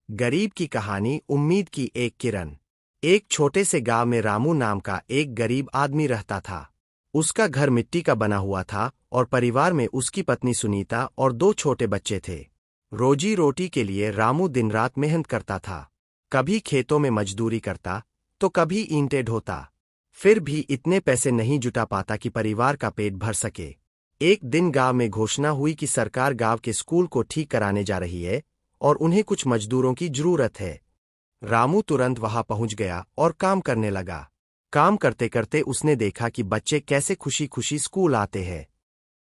गरीब की कहानी, उम्मीद की एक किरण। एक छोटे से गांव में रामू नाम का एक गरीब आदमी रहता था। उसका घर मिट्टी का बना हुआ था और परिवार में उसकी पत्नी सुनीता और 2 छोटे बच्चे थे। रोजी रोटी के लिए रामू दिन रात मेहनत करता था। कभी खेतों में मजदूरी करता तो कभी ईंटें ढोता। फिर भी इतने पैसे नहीं जुटा पाता कि परिवार का पेट भर सके। एक दिन गांव में घोषणा हुई कि सरकार गांव के स्कूल को ठीक कराने जा रही है और उन्हें कुछ मजदूरों की जरूरत है। रामू तुरंत वहां पहुंच गया और काम करने लगा। काम करते करते उसने देखा कि बच्चे कैसे खुशी खुशी स्कूल आते हैं।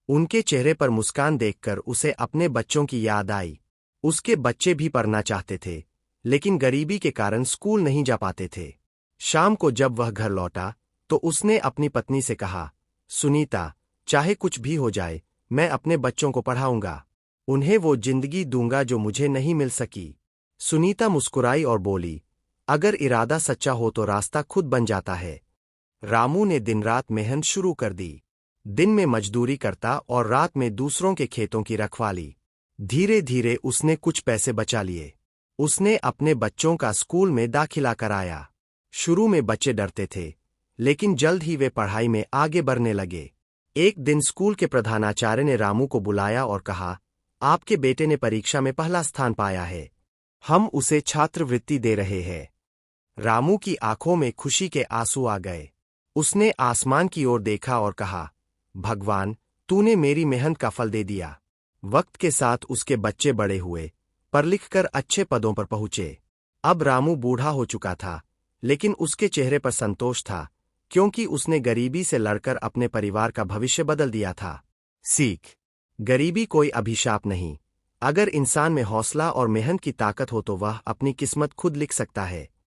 उनके चेहरे पर मुस्कान देखकर उसे अपने बच्चों की याद आई। उसके बच्चे भी पढ़ना चाहते थे, लेकिन गरीबी के कारण स्कूल नहीं जा पाते थे। शाम को जब वह घर लौटा तो उसने अपनी पत्नी से कहा, सुनीता, चाहे कुछ भी हो जाए, मैं अपने बच्चों को पढ़ाऊंगा। उन्हें वो जिंदगी दूंगा जो मुझे नहीं मिल सकी। सुनीता मुस्कुराई और बोली, अगर इरादा सच्चा हो तो रास्ता खुद बन जाता है। रामू ने दिन रात मेहनत शुरू कर दी। दिन में मजदूरी करता और रात में दूसरों के खेतों की रखवाली। धीरे धीरे उसने कुछ पैसे बचा लिए। उसने अपने बच्चों का स्कूल में दाखिला कराया। शुरू में बच्चे डरते थे, लेकिन जल्द ही वे पढ़ाई में आगे बढ़ने लगे। एक दिन स्कूल के प्रधानाचार्य ने रामू को बुलाया और कहा, आपके बेटे ने परीक्षा में पहला स्थान पाया है। हम उसे छात्रवृत्ति दे रहे हैं। रामू की आंखों में खुशी के आंसू आ गए। उसने आसमान की ओर देखा और कहा, भगवान, तूने मेरी मेहनत का फल दे दिया। वक्त के साथ उसके बच्चे बड़े हुए, पढ़ लिखकर अच्छे पदों पर पहुंचे। अब रामू बूढ़ा हो चुका था, लेकिन उसके चेहरे पर संतोष था, क्योंकि उसने गरीबी से लड़कर अपने परिवार का भविष्य बदल दिया था। सीख: गरीबी कोई अभिशाप नहीं। अगर इंसान में हौसला और मेहनत की ताकत हो तो वह अपनी किस्मत खुद लिख सकता है।